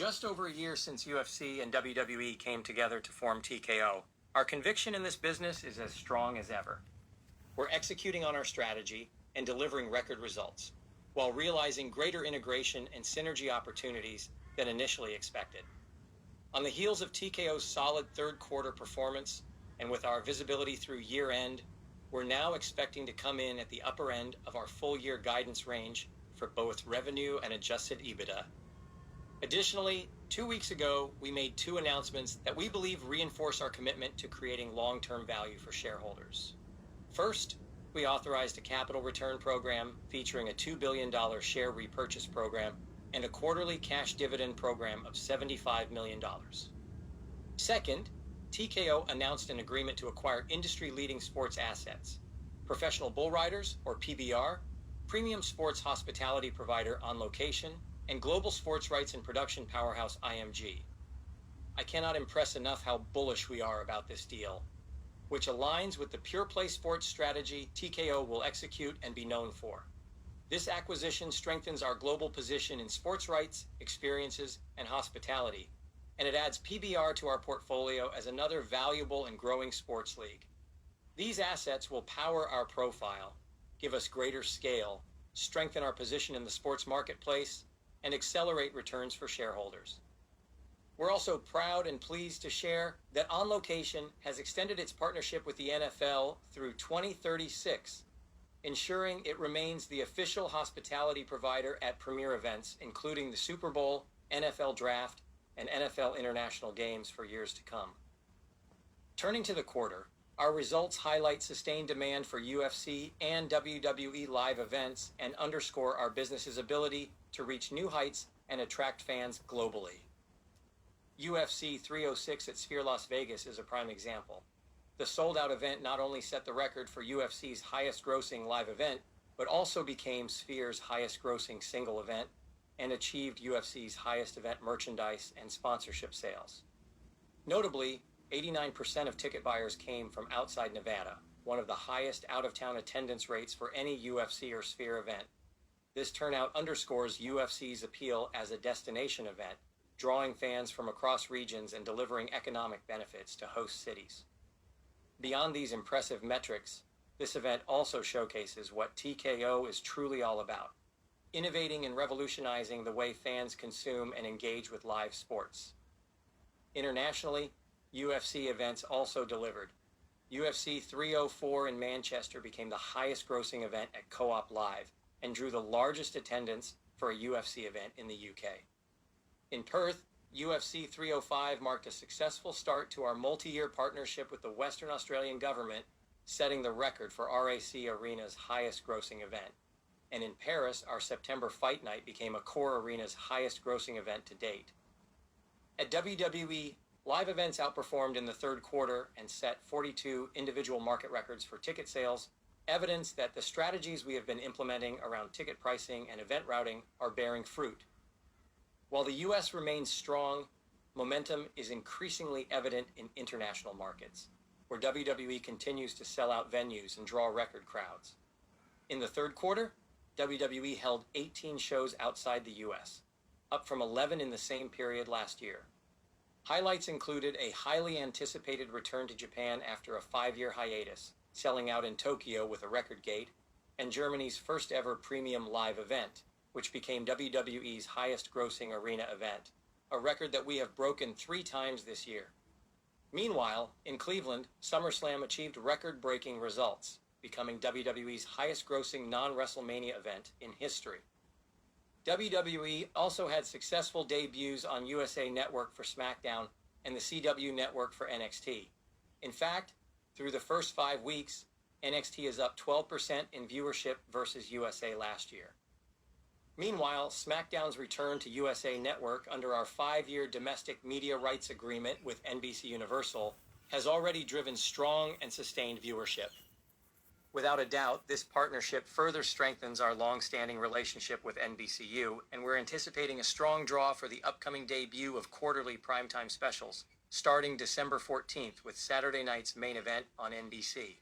just over a year since UFC and WWE came together to form TKO, our conviction in this business is as strong as ever. We're executing on our strategy and delivering record results, while realizing greater integration and synergy opportunities than initially expected. On the heels of TKO's solid third quarter performance, and with our visibility through year-end, we're now expecting to come in at the upper end of our full-year guidance range for both revenue and adjusted EBITDA. Additionally, 2 weeks ago, we made two announcements that we believe reinforce our commitment to creating long-term value for shareholders. First, we authorized a capital return program featuring a $2 billion share repurchase program and a quarterly cash dividend program of $75 million. Second, TKO announced an agreement to acquire industry-leading sports assets, Professional Bull Riders, or PBR, premium sports hospitality provider On Location, and global sports rights and production powerhouse IMG. I cannot impress enough how bullish we are about this deal, which aligns with the pure-play sports strategy TKO will execute and be known for. This acquisition strengthens our global position in sports rights, experiences, and hospitality, and it adds PBR to our portfolio as another valuable and growing sports league. These assets will power our profile, give us greater scale, strengthen our position in the sports marketplace, and accelerate returns for shareholders. We're also proud and pleased to share that On Location has extended its partnership with the NFL through 2036, ensuring it remains the official hospitality provider at premier events, including the Super Bowl, NFL Draft, and NFL International Games for years to come. Turning to the quarter, our results highlight sustained demand for UFC and WWE live events and underscore our business's ability to reach new heights and attract fans globally. UFC 306 at Sphere Las Vegas is a prime example. The sold-out event not only set the record for UFC's highest-grossing live event, but also became Sphere's highest-grossing single event and achieved UFC's highest event merchandise and sponsorship sales. Notably, 89% of ticket buyers came from outside Nevada, one of the highest out-of-town attendance rates for any UFC or Sphere event. This turnout underscores UFC's appeal as a destination event, drawing fans from across regions and delivering economic benefits to host cities. Beyond these impressive metrics, this event also showcases what TKO is truly all about: innovating and revolutionizing the way fans consume and engage with live sports. Internationally, UFC events also delivered. UFC 304 in Manchester became the highest-grossing event at Co-op Live and drew the largest attendance for a UFC event in the UK. In Perth, UFC 305 marked a successful start to our multi-year partnership with the Western Australian government, setting the record for RAC Arena's highest-grossing event. And in Paris, our September Fight Night became Accor Arena's highest-grossing event to date. At WWE, live events outperformed in the third quarter and set 42 individual market records for ticket sales, evidence that the strategies we have been implementing around ticket pricing and event routing are bearing fruit. While the U.S. remains strong, momentum is increasingly evident in international markets, where WWE continues to sell out venues and draw record crowds. In the third quarter, WWE held 18 shows outside the U.S., up from 11 in the same period last year. Highlights included a highly anticipated return to Japan after a 5-year hiatus, selling out in Tokyo with a record gate, and Germany's first-ever premium live event, which became WWE's highest-grossing arena event, a record that we have broken 3 times this year. Meanwhile, in Cleveland, SummerSlam achieved record-breaking results, becoming WWE's highest-grossing non-WrestleMania event in history. WWE also had successful debuts on USA Network for SmackDown and the CW Network for NXT. In fact, through the first 5 weeks, NXT is up 12% in viewership versus USA last year. Meanwhile, SmackDown's return to USA Network under our 5-year domestic media rights agreement with NBC Universal has already driven strong and sustained viewership. Without a doubt, this partnership further strengthens our long-standing relationship with NBCU, and we're anticipating a strong draw for the upcoming debut of quarterly primetime specials, starting December 14th with Saturday night's main event on NBC.